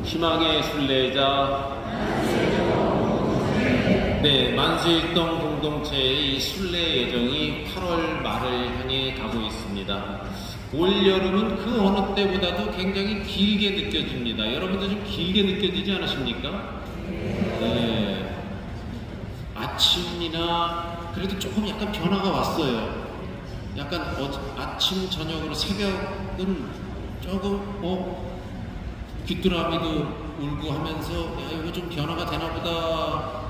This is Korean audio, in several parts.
희망의 순례자, 네, 만수일동 공동체의 이 순례 예정이 8월 말을 향해 가고 있습니다. 올여름은 그 어느 때보다도 굉장히 길게 느껴집니다. 여러분도 좀 길게 느껴지지 않으십니까? 네. 아침이나 그래도 조금 약간 변화가 왔어요. 약간 아침, 저녁으로 새벽은 조금 귀뚜라미도 울고 하면서 야, 이거 좀 변화가 되나 보다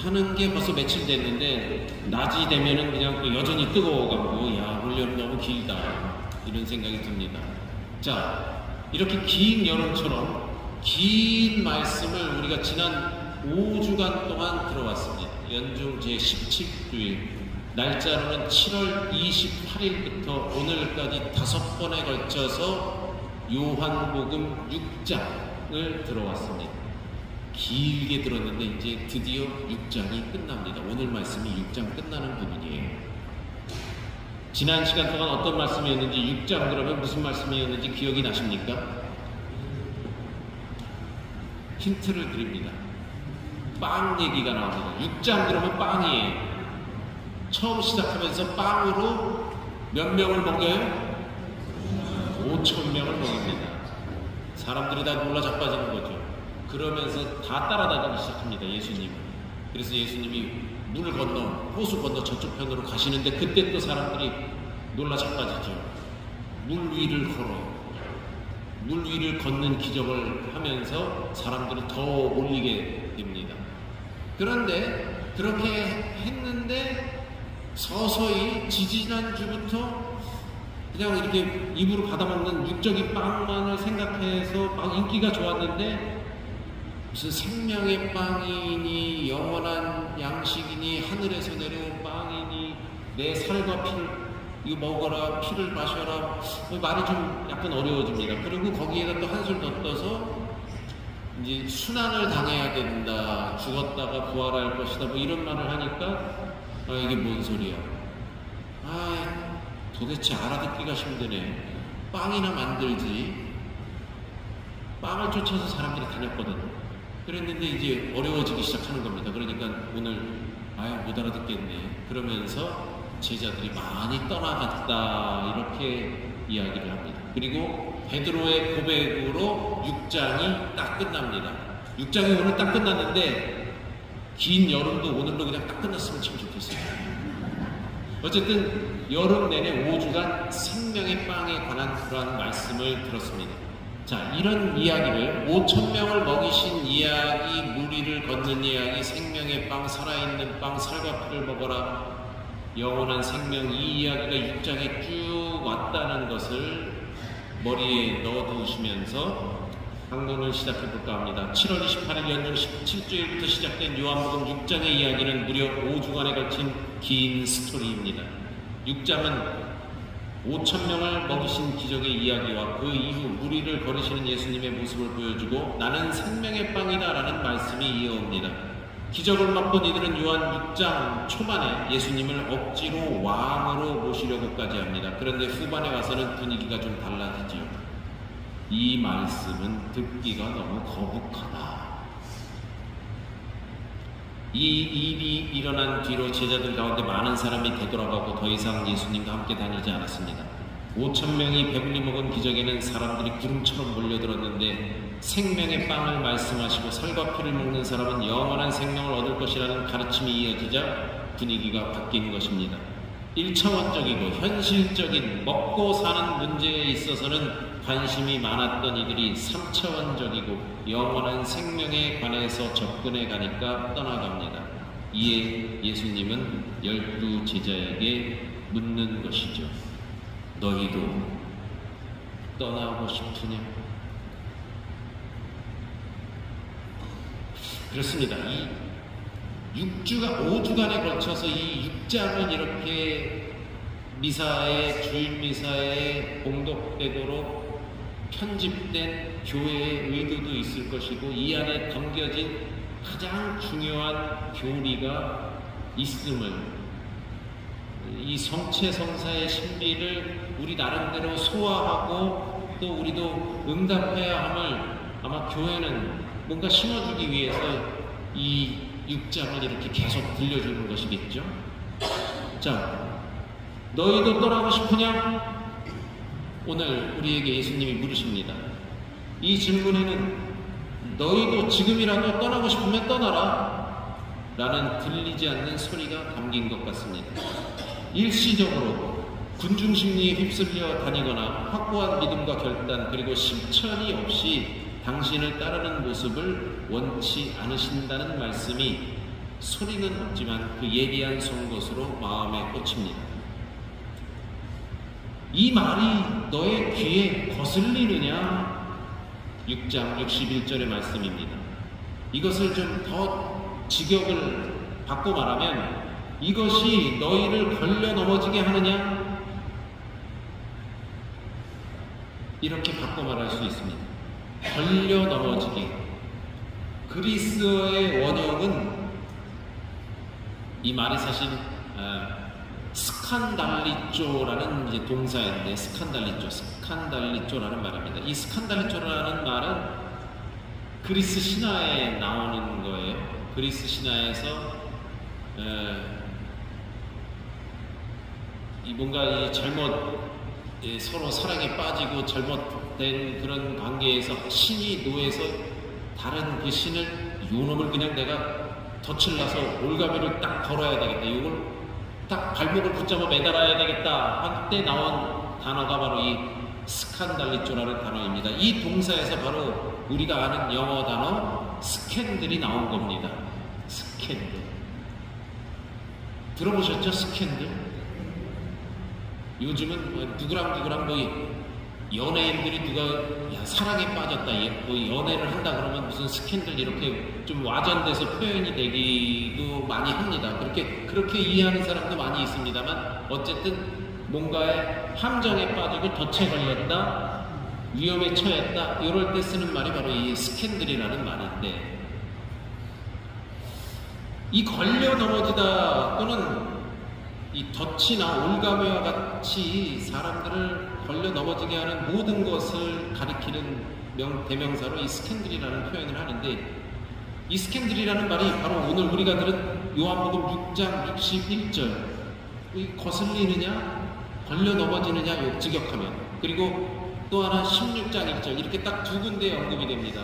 하는 게 벌써 며칠 됐는데 낮이 되면은 그냥 여전히 뜨거워가고 야, 올여름 너무 길다 이런 생각이 듭니다. 자, 이렇게 긴 여름처럼 긴 말씀을 우리가 지난 5주간 동안 들어왔습니다. 연중 제17주일, 날짜로는 7월 28일부터 오늘까지 5번에 걸쳐서 요한복음 6장을 들어왔습니다. 길게 들었는데 이제 드디어 6장이 끝납니다. 오늘 말씀이 6장 끝나는 부분이에요. 지난 시간 동안 어떤 말씀이었는지, 6장 그러면 무슨 말씀이었는지 기억이 나십니까? 힌트를 드립니다. 빵 얘기가 나옵니다. 6장 그러면 빵이에요. 처음 시작하면서 빵으로 몇 명을 먹여요? 5,000명을 먹입니다. 사람들이 다 놀라 자빠지는 거죠. 그러면서 다 따라다니기 시작합니다. 예수님은. 그래서 예수님이 물 건너, 호수 건너 저쪽 편으로 가시는데 그때 또 사람들이 놀라 자빠지죠. 물 위를 걸어요. 물 위를 걷는 기적을 하면서 사람들을 더 올리게 됩니다. 그런데 그렇게 했는데 서서히 지지난주부터 그냥 이렇게 입으로 받아먹는 육적인 빵만을 생각해서 막 인기가 좋았는데 무슨 생명의 빵이니 영원한 양식이니 하늘에서 내려온 빵이니 내 살과 피를 이거 먹어라, 피를 마셔라, 말이 좀 약간 어려워집니다. 그리고 거기에다 또 한술 더 떠서 이제 순환을 당해야 된다, 죽었다가 부활할 것이다, 뭐 이런 말을 하니까 아, 이게 뭔 소리야? 아, 도대체 알아듣기가 힘드네. 빵이나 만들지. 빵을 쫓아서 사람들이 다녔거든. 그랬는데 이제 어려워지기 시작하는 겁니다. 그러니까 오늘 아유 못 알아듣겠네. 그러면서 제자들이 많이 떠나갔다 이렇게 이야기를 합니다. 그리고 베드로의 고백으로 6장이 딱 끝납니다. 6장이 오늘 딱 끝났는데 긴 여름도 오늘로 그냥 딱 끝났으면 참 좋겠어요. 어쨌든 여름 내내 5주간 생명의 빵에 관한 그러한 말씀을 들었습니다. 자, 이런 이야기를 5,000명을 먹이신 이야기, 물 위를 걷는 이야기, 생명의 빵, 살아있는 빵, 살과 피를 먹어라, 영원한 생명, 이 이야기가 6장에 쭉 왔다는 것을 머리에 넣어두시면서 학문을 시작해볼까 합니다. 7월 28일 연중 17주일부터 시작된 요한복음 6장의 이야기는 무려 5주간에 걸친 긴 스토리입니다. 6장은 5,000명을 먹이신 기적의 이야기와 그 이후 무리를 걸으시는 예수님의 모습을 보여주고 나는 생명의 빵이다 라는 말씀이 이어옵니다. 기적을 맛본 이들은 요한 6장 초반에 예수님을 억지로 왕으로 모시려고까지 합니다. 그런데 후반에 와서는 분위기가 좀 달라지죠. 이 말씀은 듣기가 너무 거북하다. 이 일이 일어난 뒤로 제자들 가운데 많은 사람이 되돌아가고 더 이상 예수님과 함께 다니지 않았습니다. 5,000명이 배불리 먹은 기적에는 사람들이 구름처럼 몰려들었는데 생명의 빵을 말씀하시고 살과 피를 먹는 사람은 영원한 생명을 얻을 것이라는 가르침이 이어지자 분위기가 바뀐 것입니다. 1차원적이고 현실적인 먹고 사는 문제에 있어서는 관심이 많았던 이들이 3차원적이고 영원한 생명에 관해서 접근해 가니까 떠나갑니다. 이에 예수님은 12 제자에게 묻는 것이죠. 너희도 떠나고 싶으냐? 그렇습니다. 이 5주간에 걸쳐서 이 6장은 이렇게 미사에, 주일 미사에 봉독되도록 편집된 교회의 의도도 있을 것이고 이 안에 담겨진 가장 중요한 교리가 있음을, 이 성체성사의 신비를 우리 나름대로 소화하고 또 우리도 응답해야 함을 아마 교회는 뭔가 심어주기 위해서 이 6장을 이렇게 계속 들려주는 것이겠죠. 자, 너희도 떠나고 싶으냐? 오늘 우리에게 예수님이 물으십니다. 이 질문에는 너희도 지금이라도 떠나고 싶으면 떠나라 라는 들리지 않는 소리가 담긴 것 같습니다. 일시적으로 군중심리에 휩쓸려 다니거나 확고한 믿음과 결단 그리고 실천이 없이 당신을 따르는 모습을 원치 않으신다는 말씀이 소리는 없지만 그 예리한 송곳으로 마음에 꽂힙니다. 이 말이 너의 귀에 거슬리느냐? 6장 61절의 말씀입니다. 이것을 좀 더 직역을 바꿔 말하면 이것이 너희를 걸려 넘어지게 하느냐? 이렇게 바꿔 말할 수 있습니다. 걸려 넘어지게. 그리스어의 원형은 이 말이 사실 스칸달리조라는 이제 동사인데 스칸달리조라는 말입니다. 이 스칸달리조라는 말은 그리스 신화에 나오는 거예요. 그리스 신화에서 뭔가 잘못 서로 사랑에 빠지고 잘못된 그런 관계에서 신이 노해서 다른 그 신을 요놈을 그냥 내가 덫을 놔서 올가미를 딱 걸어야 되겠다. 이걸 딱 발목을 붙잡아 매달아야 되겠다 할 때 나온 단어가 바로 이 스칸달리조라는 단어입니다. 이 동사에서 바로 우리가 아는 영어 단어 스캔들이 나온 겁니다. 스캔들. 들어보셨죠? 스캔들? 요즘은 누구랑 연예인들이 누가 사랑에 빠졌다 연애를 한다 그러면 무슨 스캔들 이렇게 좀 와전돼서 표현이 되기도 많이 합니다. 그렇게 이해하는 사람도 많이 있습니다만 어쨌든 뭔가에 함정에 빠지고 덫에 걸렸다, 위험에 처했다 이럴 때 쓰는 말이 바로 이 스캔들이라는 말인데, 이 걸려 넘어지다 또는 이 덫이나 올가미와 같이 사람들을 걸려 넘어지게 하는 모든 것을 가리키는 대명사로 이 스캔들이라는 표현을 하는데, 이 스캔들이라는 말이 바로 오늘 우리가 들은 요한복음 6장 61절 이 거슬리느냐 걸려 넘어지느냐 직역하면, 그리고 또 하나 16장 1절 이렇게 딱 두 군데에 언급이 됩니다.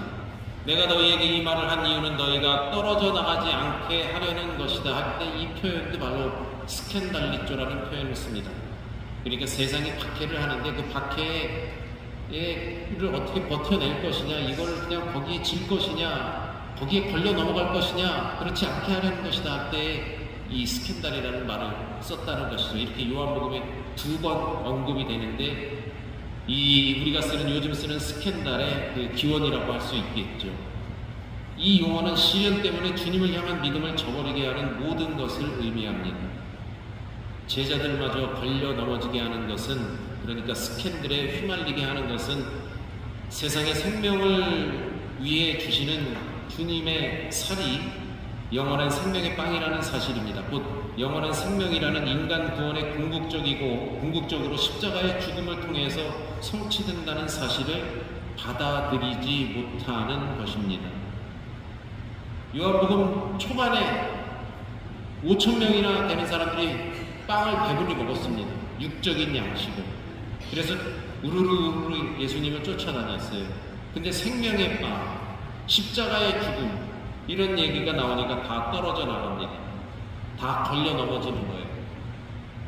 내가 너희에게 이 말을 한 이유는 너희가 떨어져 나가지 않게 하려는 것이다 할 때 이 표현도 바로 스캔달리조라는 표현을 씁니다. 그러니까 세상에 박해를 하는데 그 박해를 어떻게 버텨낼 것이냐, 이걸 그냥 거기에 질 것이냐, 거기에 걸려 넘어갈 것이냐, 그렇지 않게 하려는 것이다 할 때 이 스캔달이라는 말을 썼다는 것이죠. 이렇게 요한복음에 두 번 언급이 되는데 우리가 요즘 쓰는 스캔달의 그 기원이라고 할 수 있겠죠. 이 용어는 시련 때문에 주님을 향한 믿음을 저버리게 하는 모든 것을 의미합니다. 제자들마저 걸려 넘어지게 하는 것은, 그러니까 스캔들에 휘말리게 하는 것은 세상의 생명을 위해 주시는 주님의 살이 영원한 생명의 빵이라는 사실입니다. 곧 영원한 생명이라는 인간 구원의 궁극적으로 십자가의 죽음을 통해서 성취된다는 사실을 받아들이지 못하는 것입니다. 요한복음 초반에 5,000명이나 되는 사람들이 빵을 배불리 먹었습니다. 육적인 양식을. 그래서 우르르 예수님을 쫓아다녔어요. 근데 생명의 빵, 십자가의 죽음 이런 얘기가 나오니까 다 떨어져 나갑니다. 다 걸려 넘어지는 거예요.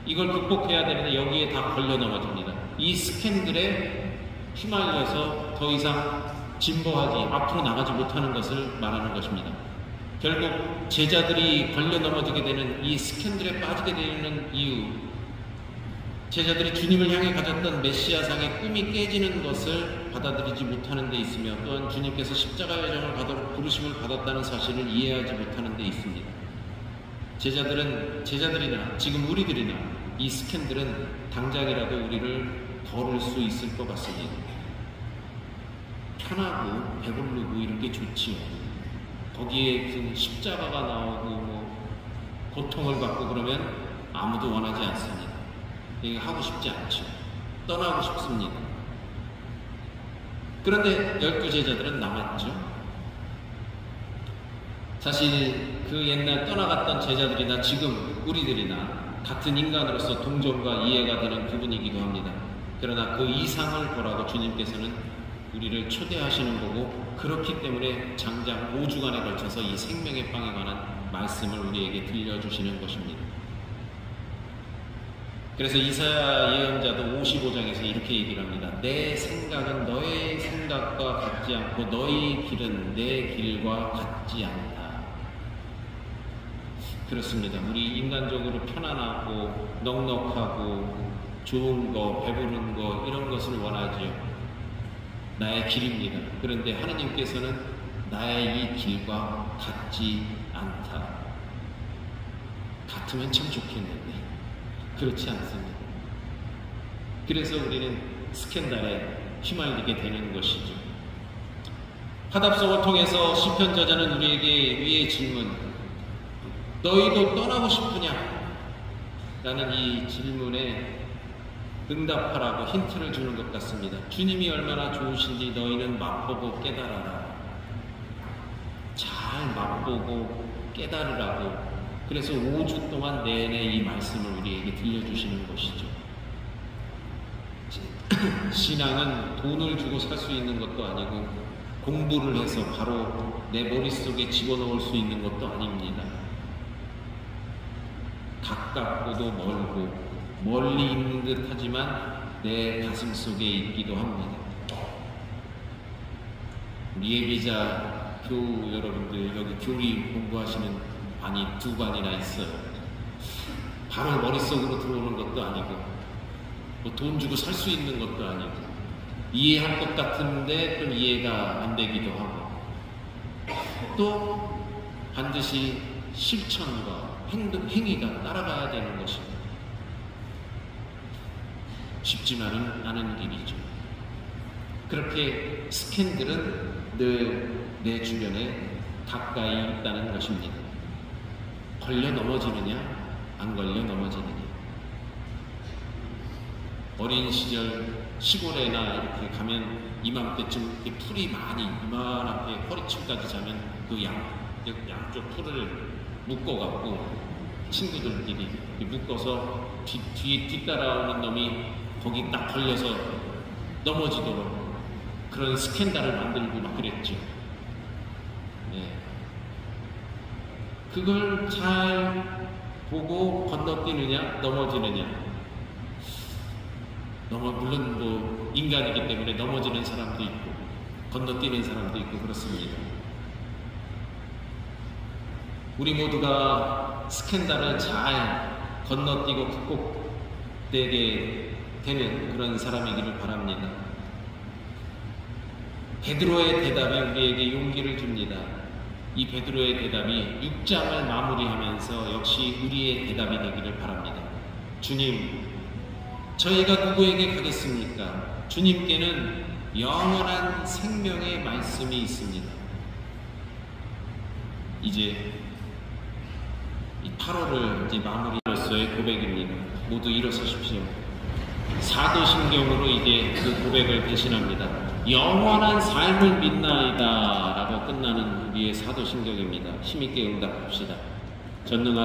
이걸 극복해야 되는데 여기에 다 걸려 넘어집니다. 이 스캔들에 휘말려서 더 이상 진보하지, 앞으로 나가지 못하는 것을 말하는 것입니다. 결국 제자들이 걸려 넘어지게 되는 이 스캔들에 빠지게 되는 이유, 제자들이 주님을 향해 가졌던 메시아상의 꿈이 깨지는 것을 받아들이지 못하는 데 있으며, 또한 주님께서 십자가의 여정을 가도록 부르심을 받았다는 사실을 이해하지 못하는 데 있습니다. 제자들이나 지금 우리들이나 이 스캔들은 당장이라도 우리를 걸을 수 있을 것 같습니다. 편하고 배부르고 이런 게 좋지요. 거기에 무슨 십자가가 나오고 고통을 받고 그러면 아무도 원하지 않습니다. 하고 싶지 않죠. 떠나고 싶습니다. 그런데 12제자들은 남았죠. 사실 그 옛날 떠나갔던 제자들이나 지금 우리들이나 같은 인간으로서 동정과 이해가 되는 부분이기도 합니다. 그러나 그 이상을 보라고 주님께서는 우리를 초대하시는 거고, 그렇기 때문에 장장 5주간에 걸쳐서 이 생명의 빵에 관한 말씀을 우리에게 들려주시는 것입니다. 그래서 이사야 예언자도 55장에서 이렇게 얘기를 합니다. 내 생각은 너의 생각과 같지 않고 너희 길은 내 길과 같지 않다. 그렇습니다. 우리 인간적으로 편안하고 넉넉하고 좋은 거, 배부른 거, 이런 것을 원하지요. 나의 길입니다. 그런데 하느님께서는 나의 이 길과 같지 않다. 같으면 참 좋겠는데 그렇지 않습니다. 그래서 우리는 스캔들에 휘말리게 되는 것이죠. 화답송을 통해서 시편 저자는 우리에게 위의 질문, 너희도 떠나고 싶으냐? 라는 이 질문에 응답하라고 힌트를 주는 것 같습니다. 주님이 얼마나 좋으신지 너희는 맛보고 깨달아라. 잘 맛보고 깨달으라고. 그래서 5주 동안 내내 이 말씀을 우리에게 들려주시는 것이죠. 신앙은 돈을 주고 살 수 있는 것도 아니고 공부를 해서 바로 내 머릿속에 집어넣을 수 있는 것도 아닙니다. 가깝고도 멀고 멀리 있는 듯 하지만 내 가슴 속에 있기도 합니다. 우리 예비자 교우 여러분들, 여기 교리 공부하시는 반이 2반이나 있어요. 바로 머릿속으로 들어오는 것도 아니고 뭐 돈 주고 살 수 있는 것도 아니고 이해할 것 같은데 좀 이해가 안 되기도 하고, 또 반드시 실천과 행위가 따라가야 되는 것입니다. 쉽지만은 않은 길이죠. 그렇게 스캔들은 늘 내 주변에 가까이 있다는 것입니다. 걸려 넘어지느냐, 안 걸려 넘어지느냐. 어린 시절 시골에나 이렇게 가면 이맘때쯤 이렇게 풀이 많이 이만하게 허리춤까지 자면 그 양쪽 풀을 묶어갖고 친구들끼리 묶어서 뒤에 뒤따라오는 놈이 거기 딱 걸려서 넘어지도록 그런 스캔들을 만들고 막 그랬죠. 네. 그걸 잘 보고 건너뛰느냐 넘어지느냐. 물론 뭐 인간이기 때문에 넘어지는 사람도 있고 건너뛰는 사람도 있고 그렇습니다. 우리 모두가 스캔들을 잘 건너뛰고 극복되게 되는 그런 사람이기를 바랍니다. 베드로의 대답이 우리에게 용기를 줍니다. 이 베드로의 대답이 6장을 마무리하면서 역시 우리의 대답이 되기를 바랍니다. 주님, 저희가 누구에게 가겠습니까? 주님께는 영원한 생명의 말씀이 있습니다. 이제 이 8월을 이제 마무리로서의 고백입니다. 모두 일어서십시오. 사도신경으로 이제 그 고백을 대신합니다. 영원한 삶을 믿나이다 라고 끝나는 우리의 사도신경입니다. 힘있게 응답합시다. 전능한